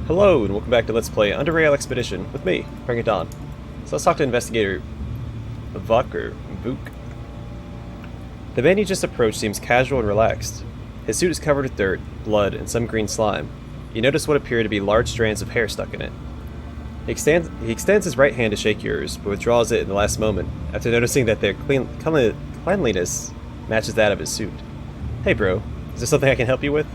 Hello, and welcome back to Let's Play UnderRail Expedition with me, Bring It On. So let's talk to Investigator Vuk or Vuk. The man you just approached seems casual and relaxed. His suit is covered with dirt, blood, and some green slime. You notice what appear to be large strands of hair stuck in it. He extends his right hand to shake yours, but withdraws it in the last moment, after noticing that their cleanliness matches that of his suit. Hey bro, is there something I can help you with?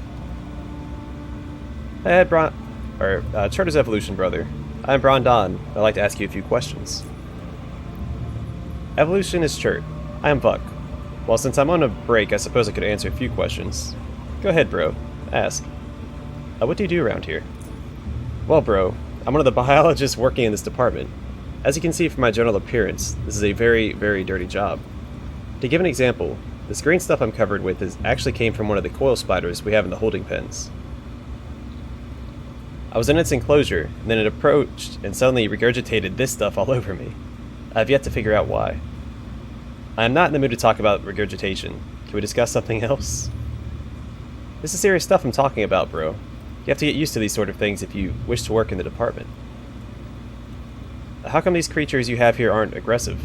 Tchort's evolution, brother. I'm Brondon. I'd like to ask you a few questions. Evolution is Tchort. I am Vuk. Well, since I'm on a break, I suppose I could answer a few questions. Go ahead, bro. Ask. What do you do around here? Well, bro, I'm one of the biologists working in this department. As you can see from my general appearance, this is a very, very dirty job. To give an example, this green stuff I'm covered with actually came from one of the coil spiders we have in the holding pens. I was in its enclosure, and then it approached and suddenly regurgitated this stuff all over me. I have yet to figure out why. I am not in the mood to talk about regurgitation. Can we discuss something else? This is serious stuff I'm talking about, bro. You have to get used to these sort of things if you wish to work in the department. How come these creatures you have here aren't aggressive?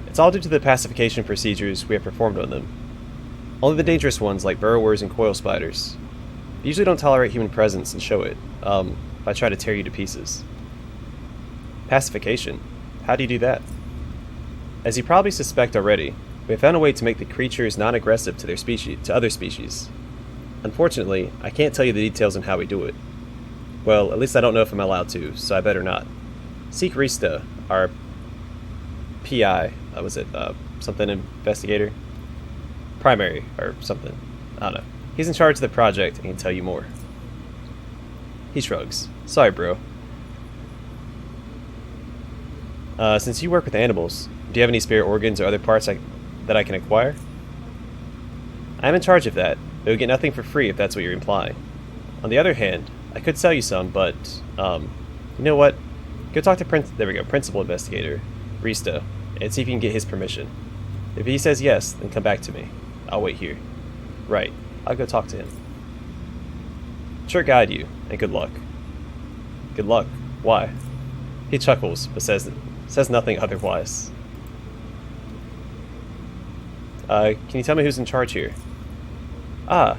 It's all due to the pacification procedures we have performed on them. Only the dangerous ones like burrowers and coil spiders. They usually don't tolerate human presence and show it, if I try to tear you to pieces. Pacification? How do you do that? As you probably suspect already, we have found a way to make the creatures non-aggressive to other species. Unfortunately, I can't tell you the details on how we do it. Well, at least I don't know if I'm allowed to, so I better not. Seek Rista, our PI, something investigator? Primary, or something. I don't know. He's in charge of the project and can tell you more. He shrugs. Sorry, bro. Since you work with animals, do you have any spare organs or other parts that I can acquire? I'm in charge of that, but you'll get nothing for free if that's what you're implying. On the other hand, I could sell you some, but, you know what? Go talk to Principal Investigator, Rista, and see if you can get his permission. If he says yes, then come back to me. I'll wait here. Right. I'll go talk to him. Sure guide you, and good luck. Good luck? Why? He chuckles, but says nothing otherwise. Can you tell me who's in charge here? You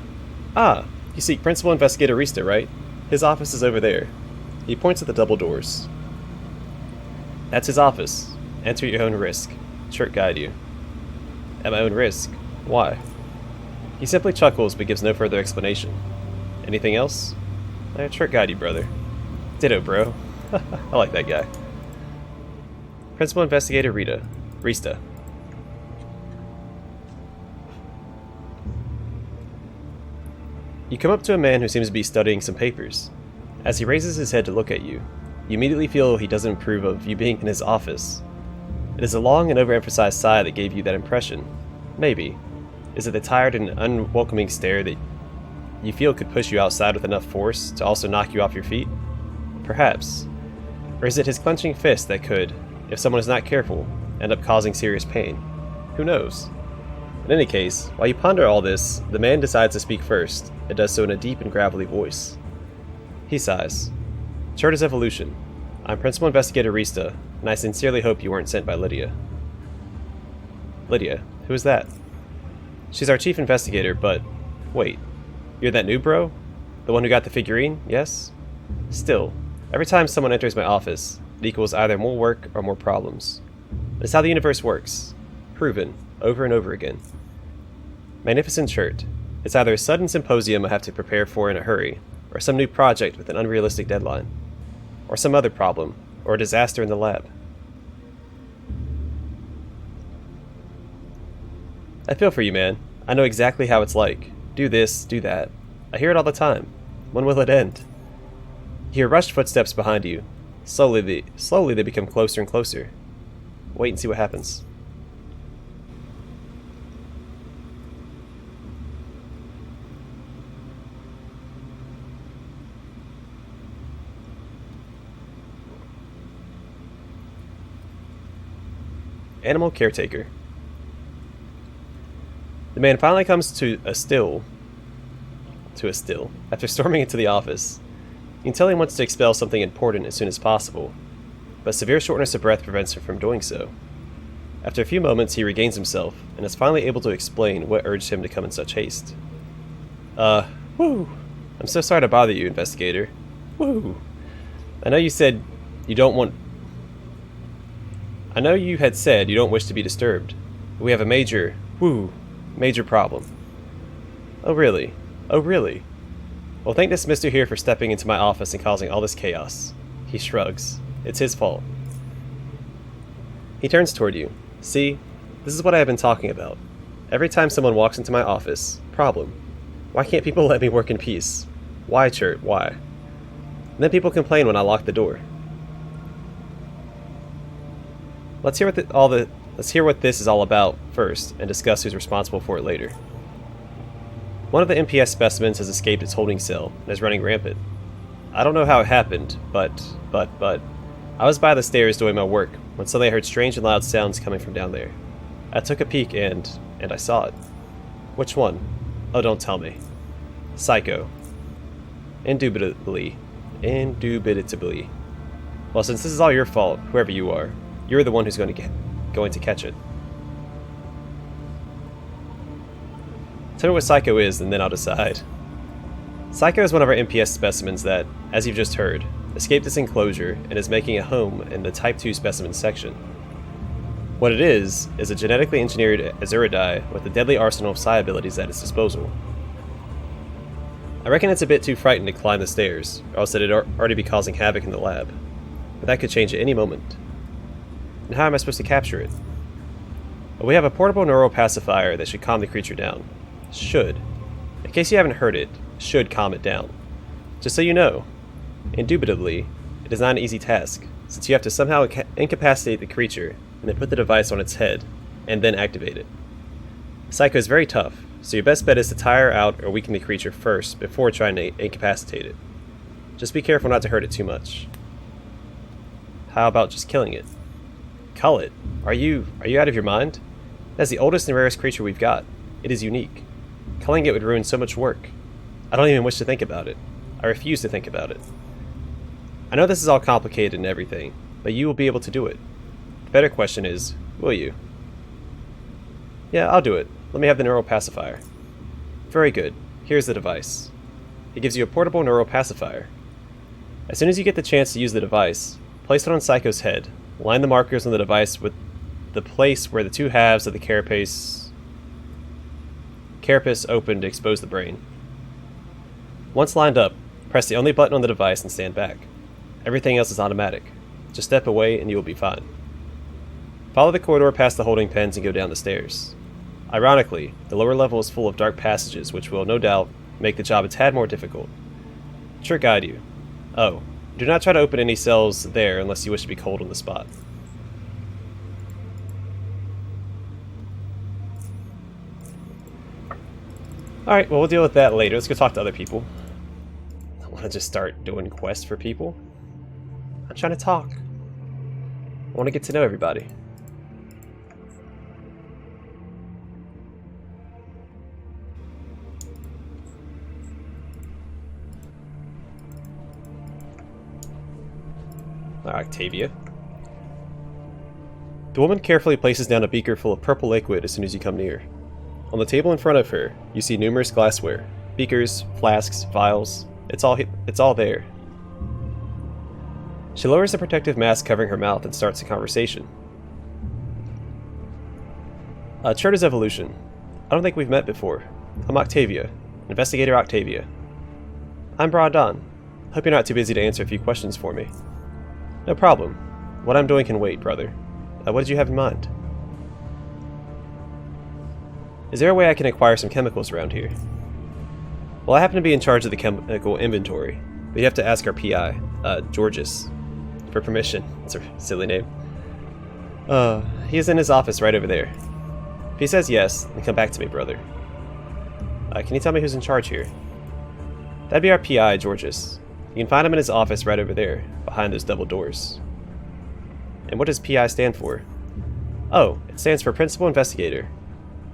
seek Principal Investigator Rista, right? His office is over there. He points at the double doors. That's his office. Enter at your own risk. Tchort guide you. At my own risk? Why? He simply chuckles but gives no further explanation. Anything else? Tchort guide you, brother. Ditto, bro. I like that guy. Principal Investigator Rista. You come up to a man who seems to be studying some papers. As he raises his head to look at you, you immediately feel he doesn't approve of you being in his office. It is a long and overemphasized sigh that gave you that impression. Maybe. Is it the tired and unwelcoming stare that you feel could push you outside with enough force to also knock you off your feet? Perhaps. Or is it his clenching fist that could, if someone is not careful, end up causing serious pain? Who knows? In any case, while you ponder all this, the man decides to speak first, and does so in a deep and gravelly voice. He sighs. Tchort's evolution. I'm Principal Investigator Rista, and I sincerely hope you weren't sent by Lydia. Lydia? Who is that? She's our chief investigator, but... Wait. You're that new bro? The one who got the figurine, yes? Still, every time someone enters my office, it equals either more work or more problems. That's how the universe works. Proven, over and over again. Magnificent Tchort. It's either a sudden symposium I have to prepare for in a hurry, or some new project with an unrealistic deadline. Or some other problem, or a disaster in the lab. I feel for you, man. I know exactly how it's like. Do this, do that. I hear it all the time. When will it end? You hear rushed footsteps behind you. Slowly they become closer and closer. Wait and see what happens. Animal caretaker. The man finally comes to a still after storming into the office. You can tell he wants to expel something important as soon as possible, but severe shortness of breath prevents him from doing so. After a few moments, he regains himself, and is finally able to explain what urged him to come in such haste. Woo! I'm so sorry to bother you, investigator. Woo! I know you had said you don't wish to be disturbed, but we have a major problem. Oh really? Oh really? Well, thank this mister here for stepping into my office and causing all this chaos. He shrugs. It's his fault. He turns toward you. See, this is what I have been talking about. Every time someone walks into my office, problem. Why can't people let me work in peace? Why, Tchort, why? And then people complain when I lock the door. Let's hear what this is all about first, and discuss who's responsible for it later. One of the MPS specimens has escaped its holding cell and is running rampant. I don't know how it happened, but I was by the stairs doing my work when suddenly I heard strange and loud sounds coming from down there. I took a peek and I saw it. Which one? Oh, don't tell me. Psycho. Indubitably. Well, since this is all your fault, whoever you are, you're the one who's going to catch it. Tell me what Psycho is, and then I'll decide. Psycho is one of our MPS specimens that, as you've just heard, escaped its enclosure and is making a home in the Type 2 specimen section. What it is a genetically engineered Azuridai with a deadly arsenal of psi abilities at its disposal. I reckon it's a bit too frightened to climb the stairs, or else it'd already be causing havoc in the lab. But that could change at any moment. And how am I supposed to capture it? Well, we have a portable neural pacifier that should calm the creature down. Should. In case you haven't heard it, should calm it down. Just so you know, indubitably, it is not an easy task, since you have to somehow incapacitate the creature and then put the device on its head, and then activate it. Psycho is very tough, so your best bet is to tire out or weaken the creature first before trying to incapacitate it. Just be careful not to hurt it too much. How about just killing it? Cull it? Are you out of your mind? That's the oldest and rarest creature we've got. It is unique. Culling it would ruin so much work. I don't even wish to think about it. I refuse to think about it. I know this is all complicated and everything, but you will be able to do it. The better question is, will you? Yeah, I'll do it. Let me have the neural pacifier. Very good. Here's the device. It gives you a portable neural pacifier. As soon as you get the chance to use the device, place it on Psycho's head. Line the markers on the device with the place where the two halves of the carapace open to expose the brain. Once lined up, press the only button on the device and stand back. Everything else is automatic. Just step away and you will be fine. Follow the corridor past the holding pens and go down the stairs. Ironically, the lower level is full of dark passages which will, no doubt, make the job a tad more difficult. Tchort guide you. Oh, do not try to open any cells there unless you wish to be cold on the spot. Alright, well, we'll deal with that later. Let's go talk to other people. I want to just start doing quests for people. I'm trying to talk. I want to get to know everybody. Octavia. The woman carefully places down a beaker full of purple liquid as soon as you come near. On the table in front of her, you see numerous glassware, beakers, flasks, vials. It's all there. She lowers the protective mask covering her mouth and starts a conversation. Tchort is Evolution. I don't think we've met before. I'm Octavia. Investigator Octavia. I'm Brandon. Hope you're not too busy to answer a few questions for me. No problem. What I'm doing can wait, brother. What did you have in mind? Is there a way I can acquire some chemicals around here? Well, I happen to be in charge of the chemical inventory, but you have to ask our PI, Georges, for permission. That's a silly name. He is in his office right over there. If he says yes, then come back to me, brother. Can you tell me who's in charge here? That'd be our PI, Georges. You can find him in his office right over there, behind those double doors. And what does PI stand for? Oh, it stands for Principal Investigator.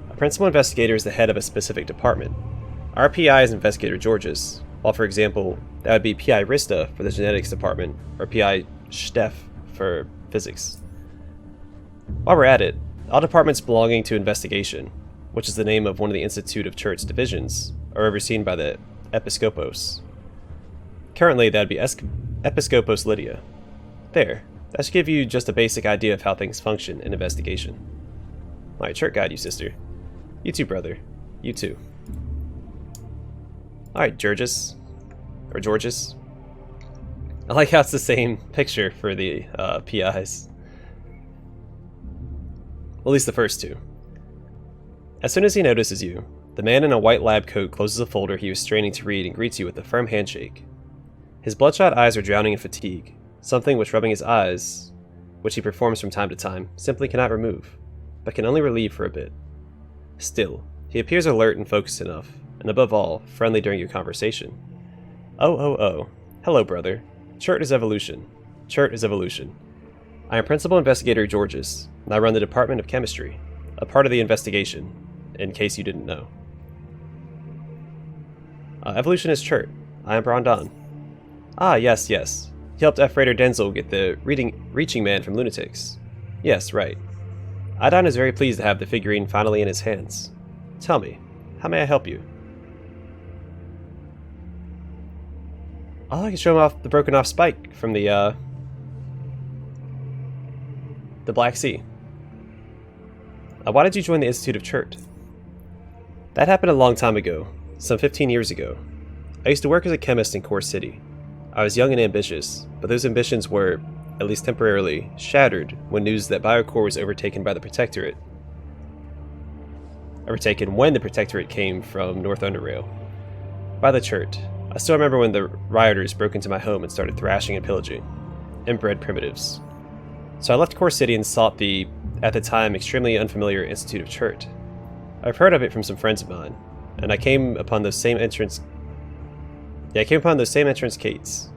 A Principal Investigator is the head of a specific department. Our PI is Investigator Georges, while for example, That would be PI Rista for the genetics department, or PI Steph for physics. While we're at it, all departments belonging to investigation, which is the name of one of the Institute of Tchort's divisions, are overseen by the Episcopos. Currently, that would be Episcopos Lydia. There, that should give you just a basic idea of how things function in investigation. Alright, Tchort guide you, sister. You too, brother. You too. Alright, Georges. Or Georges. I like how it's the same picture for the PIs. Well, at least the first two. As soon as he notices you, the man in a white lab coat closes a folder he was straining to read and greets you with a firm handshake. His bloodshot eyes are drowning in fatigue, something which rubbing his eyes, which he performs from time to time, simply cannot remove, but can only relieve for a bit. Still, he appears alert and focused enough, and above all, friendly during your conversation. Oh. Hello, brother. Tchort is evolution. Tchort is evolution. I am Principal Investigator Georges, and I run the Department of Chemistry, a part of the investigation, in case you didn't know. Evolution is Tchort. I am Brandon. Ah, yes. He helped F. Raider Denzel get the reaching man from Lunatics. Yes, right. Idon is very pleased to have the figurine finally in his hands. Tell me, how may I help you? Oh, I can show him off the broken off spike from the Black Sea. Why did you join the Institute of Tchort? That happened a long time ago, some 15 years ago. I used to work as a chemist in Core City. I was young and ambitious, but those ambitions were, at least temporarily, shattered when news that Biocore was overtaken by the Protectorate. Overtaken when the Protectorate came from North UnderRail. By the Tchort. I still remember when the rioters broke into my home and started thrashing and pillaging. Inbred primitives. So I left Core City and sought the, at the time, extremely unfamiliar Institute of Tchort. I've heard of it from some friends of mine, and I came upon those same entrance gates.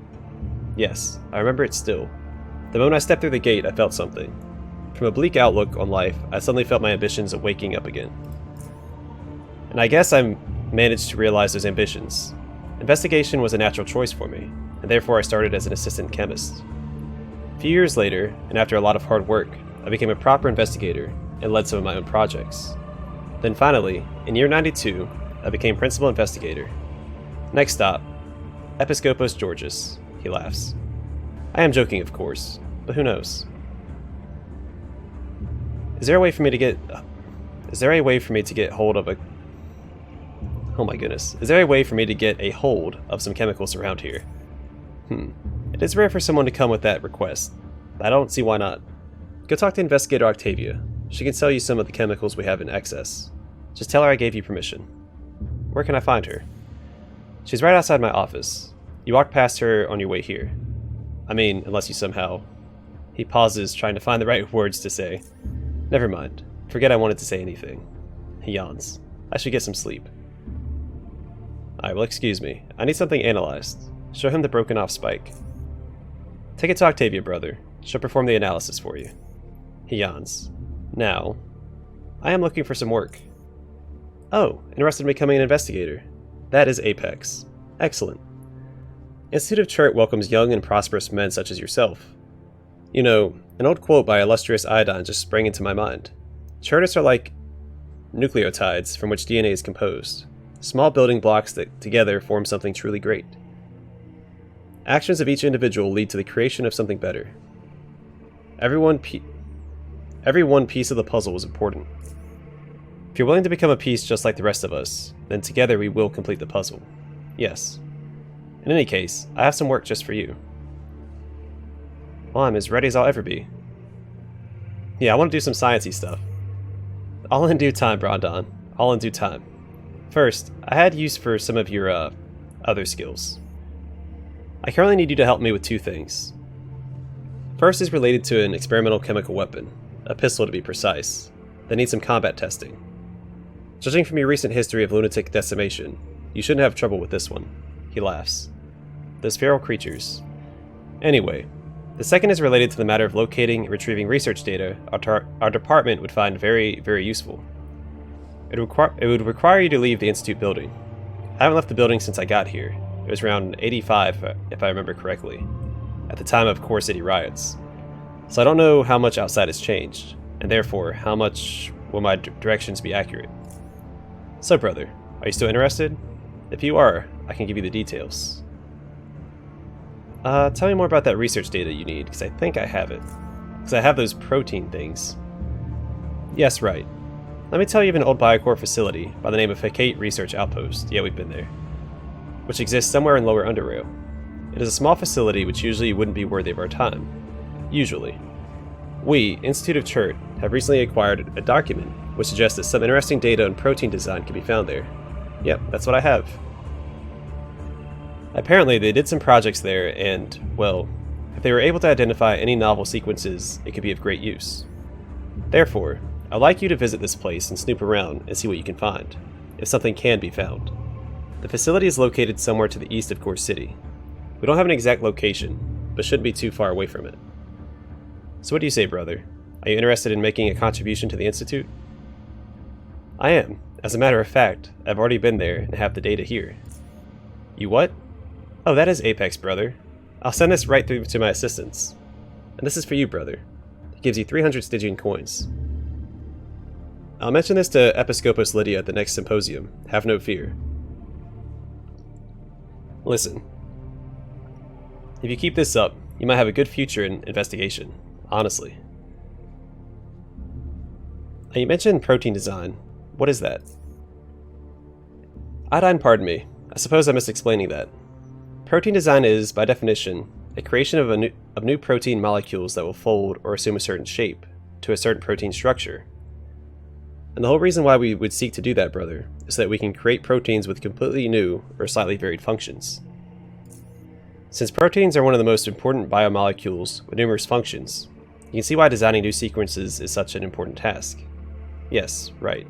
Yes, I remember it still. The moment I stepped through the gate, I felt something. From a bleak outlook on life, I suddenly felt my ambitions of waking up again. And I guess I managed to realize those ambitions. Investigation was a natural choice for me, and therefore I started as an assistant chemist. A few years later, and after a lot of hard work, I became a proper investigator and led some of my own projects. Then finally, in year 92, I became principal investigator. Next stop, Episcopos Georges. He laughs. I am joking, of course, but who knows? Is there a way for me to get hold of a... Oh my goodness. Is there a way for me to get a hold of some chemicals around here? It is rare for someone to come with that request. I don't see why not. Go talk to Investigator Octavia. She can sell you some of the chemicals we have in excess. Just tell her I gave you permission. Where can I find her? She's right outside my office. You walk past her on your way here. I mean, unless you somehow... He pauses, trying to find the right words to say. Never mind. Forget I wanted to say anything. He yawns. I should get some sleep. Alright, well, excuse me. I need something analyzed. Show him the broken off spike. Take it to Octavia, brother. She'll perform the analysis for you. He yawns. Now, I am looking for some work. Oh, interested in becoming an investigator. That is Apex. Excellent. Institute of Tchort welcomes young and prosperous men such as yourself. You know, an old quote by illustrious Iodine just sprang into my mind. Tchortists are like nucleotides from which DNA is composed. Small building blocks that together form something truly great. Actions of each individual lead to the creation of something better. Every one piece of the puzzle is important. If you're willing to become a piece just like the rest of us, then together we will complete the puzzle. Yes. In any case, I have some work just for you. Well, I'm as ready as I'll ever be. Yeah, I want to do some sciencey stuff. All in due time, Brandon. All in due time. First, I had use for some of your, other skills. I currently need you to help me with two things. First is related to an experimental chemical weapon, a pistol to be precise, that needs some combat testing. Judging from your recent history of lunatic decimation, you shouldn't have trouble with this one. He laughs. Those feral creatures. Anyway, the second is related to the matter of locating and retrieving research data our department would find very, very useful. It would require you to leave the Institute building. I haven't left the building since I got here, It was around 85, if I remember correctly, at the time of Core City riots. So I don't know how much outside has changed, and therefore, how much will my directions be accurate. So, brother, are you still interested? If you are, I can give you the details. Tell me more about that research data you need, because I think I have it. Because I have those protein things. Yes, right. Let me tell you of an old Biocore facility by the name of Fekate Research Outpost. Yeah, we've been there. Which exists somewhere in lower UnderRail. It is a small facility which usually wouldn't be worthy of our time. Usually. We, Institute of Tchort, have recently acquired a document which suggests that some interesting data on protein design can be found there. Yep, that's what I have. Apparently, they did some projects there, and, well, if they were able to identify any novel sequences, it could be of great use. Therefore, I'd like you to visit this place and snoop around and see what you can find, if something can be found. The facility is located somewhere to the east of Core City. We don't have an exact location, but shouldn't be too far away from it. So what do you say, brother? Are you interested in making a contribution to the Institute? I am. As a matter of fact, I've already been there and have the data here. You what? Oh, that is Apex, brother. I'll send this right through to my assistants. And this is for you, brother. It gives you 300 Stygian coins. I'll mention this to Episcopos Lydia at the next symposium. Have no fear. Listen. If you keep this up, you might have a good future in investigation. Honestly. Now, you mentioned protein design. What is that? Iodine, pardon me. I suppose I missed explaining that. Protein design is, by definition, a creation of new protein molecules that will fold or assume a certain shape to a certain protein structure. And the whole reason why we would seek to do that, brother, is so that we can create proteins with completely new or slightly varied functions. Since proteins are one of the most important biomolecules with numerous functions, you can see why designing new sequences is such an important task. Yes, right.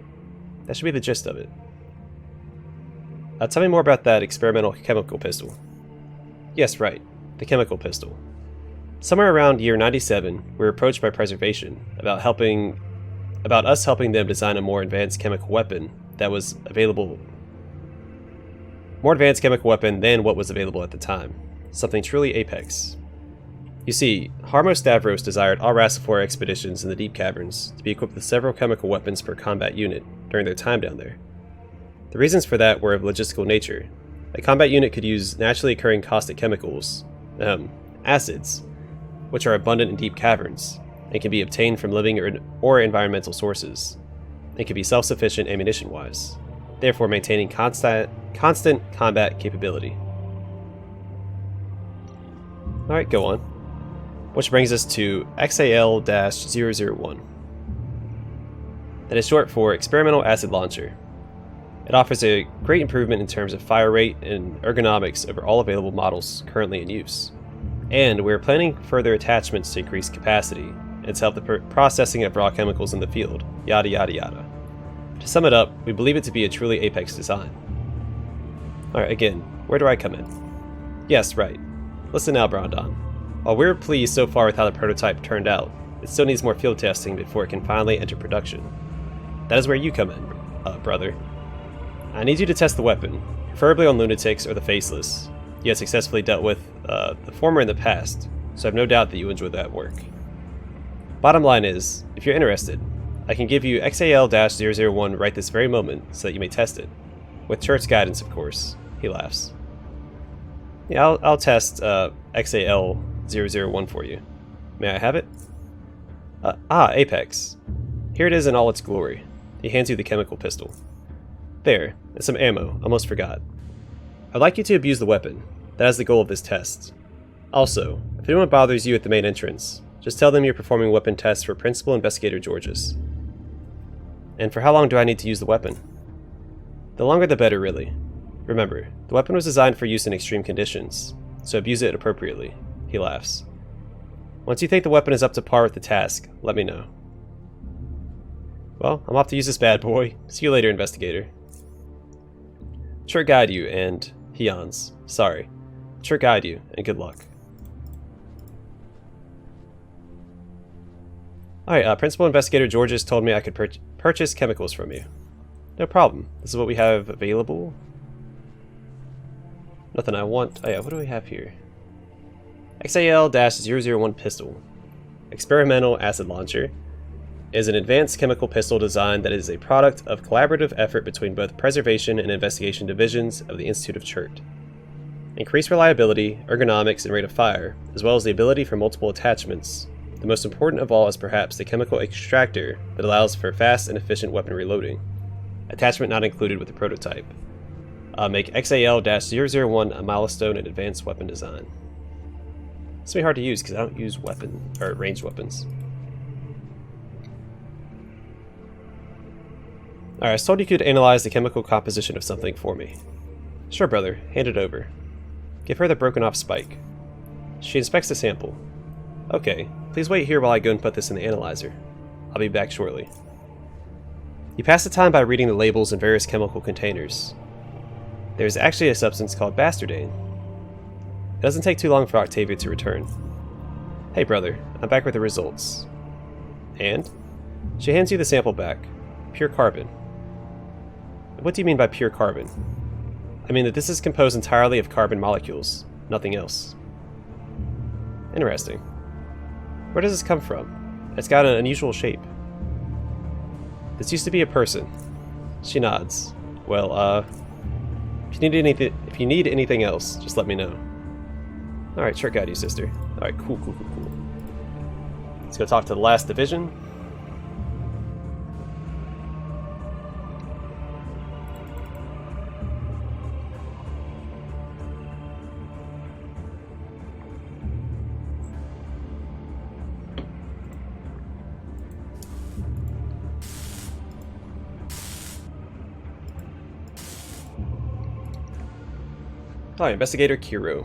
That should be the gist of it. Tell me more about that experimental chemical pistol. Yes, right. The chemical pistol. Somewhere around year 97, we were approached by Preservation about us helping them design a more advanced chemical weapon that was available. More advanced chemical weapon than what was available at the time. Something truly Apex. You see, Harmo Stavros desired all Rasifor expeditions in the deep caverns to be equipped with several chemical weapons per combat unit during their time down there. The reasons for that were of logistical nature. A combat unit could use naturally occurring caustic chemicals, acids, which are abundant in deep caverns, and can be obtained from living or environmental sources, and can be self-sufficient ammunition-wise, therefore maintaining constant combat capability. Alright, go on. Which brings us to XAL-001. That is short for Experimental Acid Launcher. It offers a great improvement in terms of fire rate and ergonomics over all available models currently in use. And we are planning further attachments to increase capacity and to help the processing of raw chemicals in the field, yada yada yada. To sum it up, we believe it to be a truly Apex design. Alright, again, where do I come in? Yes, right. Listen now, Brondon. While we're pleased so far with how the prototype turned out, it still needs more field testing before it can finally enter production. That is where you come in, brother. I need you to test the weapon, preferably on lunatics or the faceless. You have successfully dealt with the former in the past, so I have no doubt that you enjoy that work. Bottom line is, if you're interested, I can give you XAL-001 right this very moment so that you may test it. With Tchort's guidance, of course. He laughs. Yeah, I'll test XAL-001 for you. May I have it? Apex. Here it is in all its glory. He hands you the chemical pistol. There, and some ammo, almost forgot. I'd like you to abuse the weapon. That is the goal of this test. Also, if anyone bothers you at the main entrance, just tell them you're performing weapon tests for Principal Investigator Georges. And for how long do I need to use the weapon? The longer the better, really. Remember, the weapon was designed for use in extreme conditions, so abuse it appropriately. He laughs. Once you think the weapon is up to par with the task, let me know. Well, I'm off to use this bad boy. See you later, Investigator. Sure guide you, and he yawns. Sorry. Sure guide you, and good luck. Alright, Principal Investigator Georges told me I could purchase chemicals from you. No problem. This is what we have available. Nothing I want. Oh yeah, what do we have here? XAL-001 pistol. Experimental acid launcher is an advanced chemical pistol design that is a product of collaborative effort between both preservation and investigation divisions of the Institute of Tchort. Increased reliability, ergonomics, and rate of fire, as well as the ability for multiple attachments. The most important of all is perhaps the chemical extractor that allows for fast and efficient weapon reloading. Attachment not included with the prototype. Make XAL-001 a milestone in advanced weapon design. It's gonna be hard to use because I don't use ranged weapons. Alright, I was told you could analyze the chemical composition of something for me. Sure, brother. Hand it over. Give her the broken off spike. She inspects the sample. Okay, please wait here while I go and put this in the analyzer. I'll be back shortly. You pass the time by reading the labels in various chemical containers. There's actually a substance called bastardane. It doesn't take too long for Octavia to return. Hey brother, I'm back with the results. And? She hands you the sample back. Pure carbon. What do you mean by pure carbon? I mean that this is composed entirely of carbon molecules, nothing else. Interesting. Where does this come from? It's got an unusual shape. This used to be a person. She nods. Well, if you need anything else, just let me know. Alright, sure, got you, sister. Alright, cool. Let's go talk to the last division. Hi, Investigator Kiro.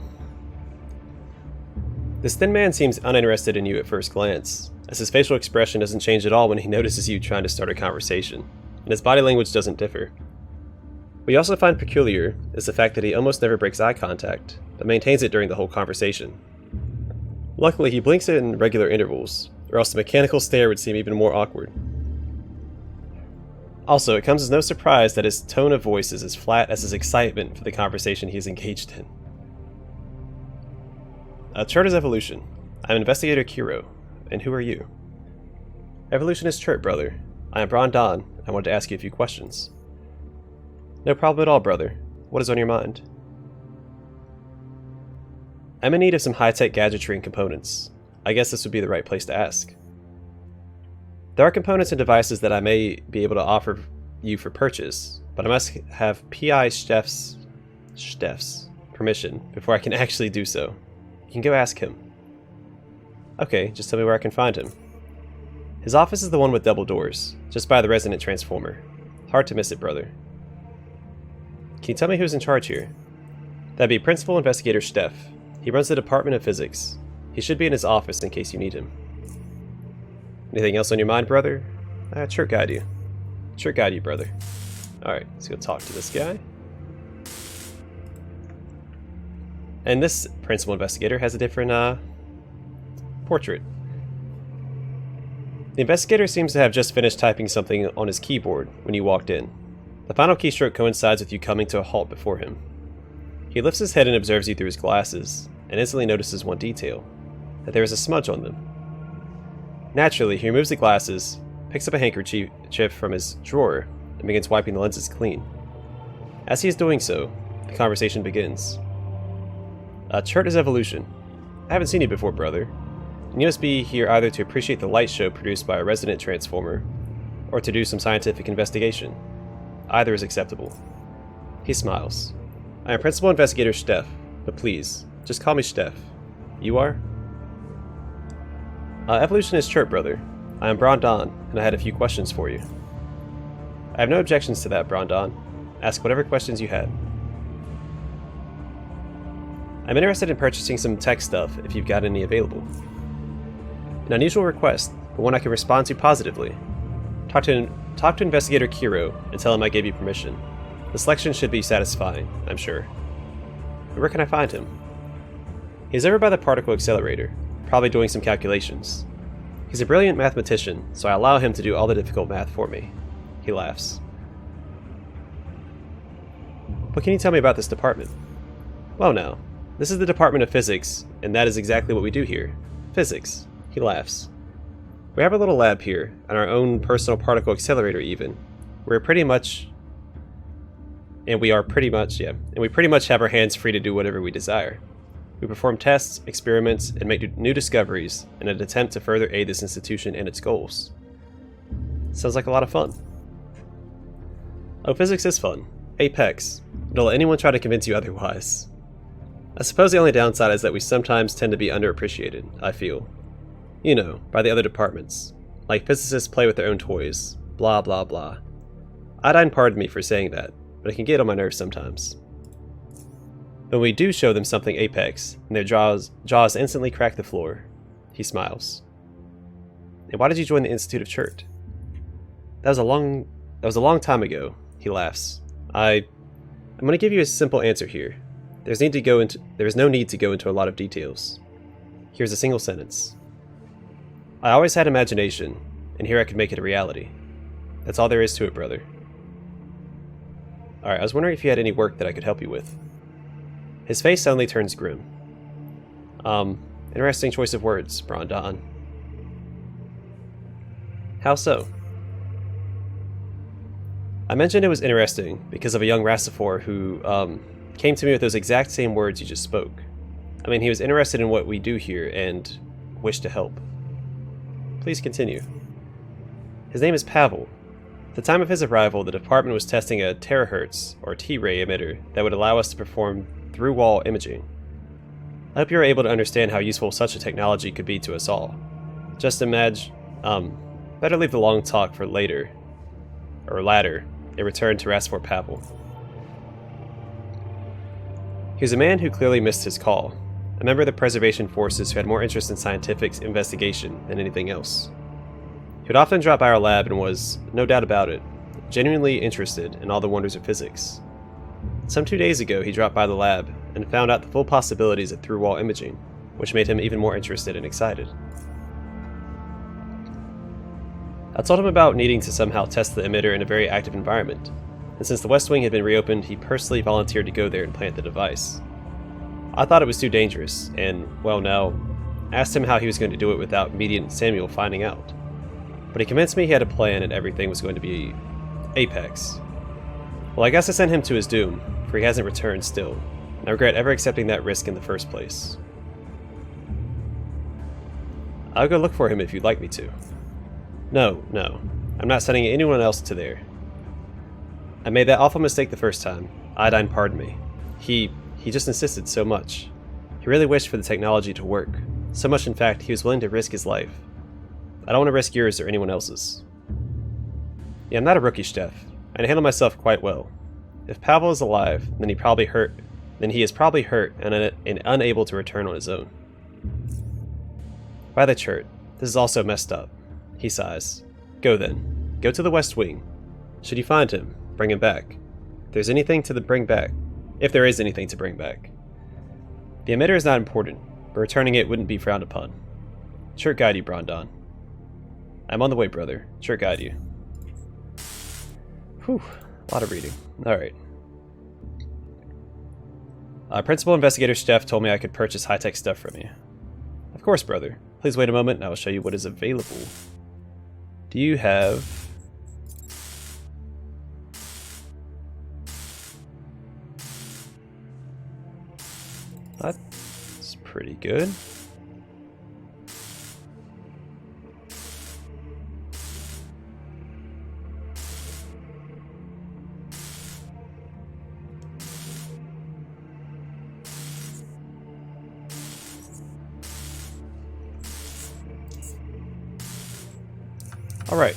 This thin man seems uninterested in you at first glance, as his facial expression doesn't change at all when he notices you trying to start a conversation, and his body language doesn't differ. What you also find peculiar is the fact that he almost never breaks eye contact, but maintains it during the whole conversation. Luckily, he blinks in regular intervals, or else the mechanical stare would seem even more awkward. Also, it comes as no surprise that his tone of voice is as flat as his excitement for the conversation he is engaged in. Tchort is evolution. I'm Investigator Kiro. And who are you? Evolution is Tchort, brother. I am Brondon. I wanted to ask you a few questions. No problem at all, brother. What is on your mind? I'm in need of some high-tech gadgetry and components. I guess this would be the right place to ask. There are components and devices that I may be able to offer you for purchase, but I must have P.I. Steff's permission before I can actually do so. You can go ask him. Okay, just tell me where I can find him. His office is the one with double doors, just by the resonant transformer. Hard to miss it, brother. Can you tell me who's in charge here? That'd be Principal Investigator Steff. He runs the Department of Physics. He should be in his office in case you need him. Anything else on your mind, brother? Sure guide you. Sure guide you, brother. Alright, let's go talk to this guy. And this principal investigator has a different, portrait. The investigator seems to have just finished typing something on his keyboard when you walked in. The final keystroke coincides with you coming to a halt before him. He lifts his head and observes you through his glasses, and instantly notices one detail, that there is a smudge on them. Naturally, he removes the glasses, picks up a handkerchief from his drawer, and begins wiping the lenses clean. As he is doing so, the conversation begins. Tchort is evolution. I haven't seen you before, brother. And you must be here either to appreciate the light show produced by a resonant transformer, or to do some scientific investigation. Either is acceptable. He smiles. I am Principal Investigator Steff, but please, just call me Steff. You are? Evolution is Tchort, brother. I am Brondon, and I had a few questions for you. I have no objections to that, Brondon. Ask whatever questions you had. I'm interested in purchasing some tech stuff, if you've got any available. An unusual request, but one I can respond to positively. Talk to Investigator Kiro, and tell him I gave you permission. The selection should be satisfying, I'm sure. But where can I find him? He's over by the particle accelerator, probably doing some calculations. He's a brilliant mathematician, so I allow him to do all the difficult math for me. He laughs. What can you tell me about this department? Well now, this is the Department of Physics, and that is exactly what we do here. Physics. He laughs. We have a little lab here, and our own personal particle accelerator even. We pretty much have our hands free to do whatever we desire. We perform tests, experiments, and make new discoveries in an attempt to further aid this institution and its goals. Sounds like a lot of fun. Oh, physics is fun. Apex. Don't let anyone try to convince you otherwise. I suppose the only downside is that we sometimes tend to be underappreciated, I feel. You know, by the other departments. Like physicists play with their own toys. Blah blah blah. Iodine pardon me for saying that, but it can get on my nerves sometimes. When we do show them something apex, and their jaws instantly crack the floor, he smiles. And why did you join the Institute of Tchort? That was a long time ago, he laughs. I'm going to give you a simple answer here. There is no need to go into a lot of details. Here's a single sentence. I always had imagination, and here I could make it a reality. That's all there is to it, brother. Alright, I was wondering if you had any work that I could help you with. His face suddenly turns grim. Interesting choice of words, Brondon. How so? I mentioned it was interesting because of a young Rastifor who, came to me with those exact same words you just spoke. I mean, he was interested in what we do here and wished to help. Please continue. His name is Pavel. At the time of his arrival, the department was testing a terahertz, or T-ray emitter, that would allow us to perform through-wall imaging. I hope you're able to understand how useful such a technology could be to us all. Just imagine, better leave the long talk for later. Or latter, a return to Rastifor Pavel. He was a man who clearly missed his call, a member of the preservation forces who had more interest in scientific investigation than anything else. He would often drop by our lab and was, no doubt about it, genuinely interested in all the wonders of physics. Some 2 days ago, he dropped by the lab and found out the full possibilities of through-wall imaging, which made him even more interested and excited. I told him about needing to somehow test the emitter in a very active environment, and since the West Wing had been reopened, he personally volunteered to go there and plant the device. I thought it was too dangerous, and, well now, asked him how he was going to do it without me and Samuel finding out. But he convinced me he had a plan and everything was going to be apex. Well, I guess I sent him to his doom, for he hasn't returned still, and I regret ever accepting that risk in the first place. I'll go look for him if you'd like me to. No, I'm not sending anyone else to there. I made that awful mistake the first time. Iodine pardoned me. He just insisted so much. He really wished for the technology to work. So much, in fact, he was willing to risk his life. I don't want to risk yours or anyone else's. Yeah, I'm not a rookie, Steph. I handle myself quite well. If Pavel is alive, then he is probably hurt and unable to return on his own. By the Tchort, this is also messed up. He sighs. Go then. Go to the West Wing. Should you find him, bring him back. If there is anything to bring back. The emitter is not important, but returning it wouldn't be frowned upon. Tchort guide you, Brondon. I'm on the way, brother. Tchort guide you. Whew, a lot of reading. Alright. Principal Investigator Steph told me I could purchase high-tech stuff from you. Of course, brother. Please wait a moment and I will show you what is available. Do you have... That's pretty good. All right.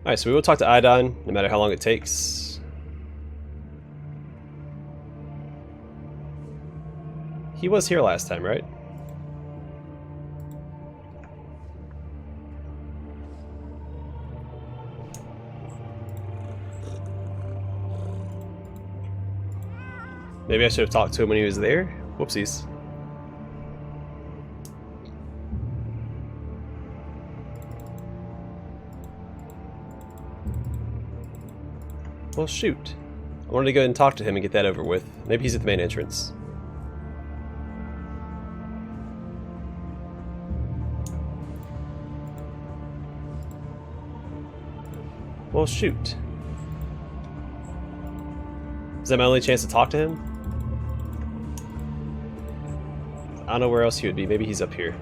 Alright, so we will talk to Iodine, no matter how long it takes. He was here last time, right? Maybe I should have talked to him when he was there? Whoopsies. Well, shoot. I wanted to go ahead and talk to him and get that over with. Maybe he's at the main entrance. Well, shoot. Is that my only chance to talk to him? I don't know where else he would be. Maybe he's up here.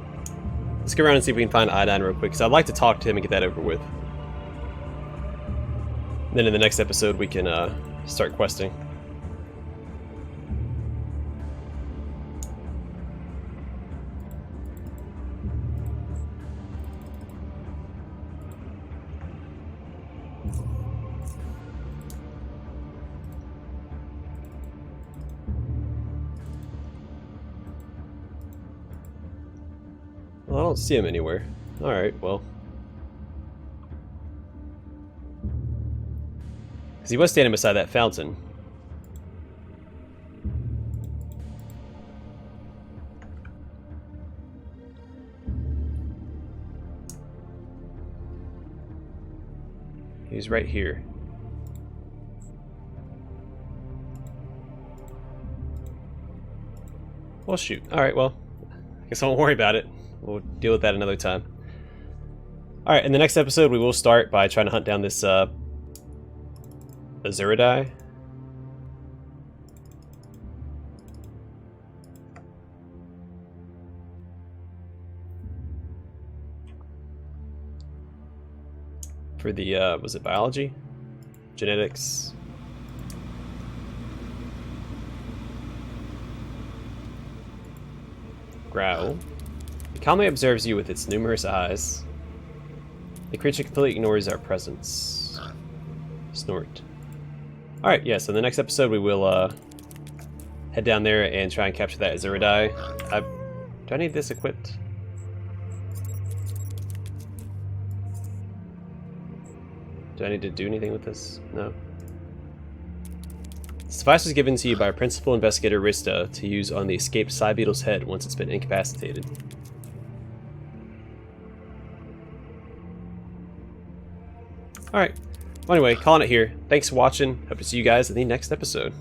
Let's go around and see if we can find Iodine real quick, because I'd like to talk to him and get that over with. Then in the next episode we can start questing. Well, I don't see him anywhere. Alright, well. Because he was standing beside that fountain. He's right here. Well, shoot. Alright, well. I guess I won't worry about it. We'll deal with that another time. Alright, in the next episode we will start by trying to hunt down this Azuridai. For the, was it biology? Genetics? Growl. It calmly observes you with its numerous eyes. The creature completely ignores our presence. Snort. Alright, yeah, so in the next episode we will head down there and try and capture that Azuridai. Do I need this equipped? Do I need to do anything with this? No. This device was given to you by Principal Investigator Rista to use on the escaped Psy Beetle's head once it's been incapacitated. Alright. Well, anyway, calling it here. Thanks for watching. Hope to see you guys in the next episode.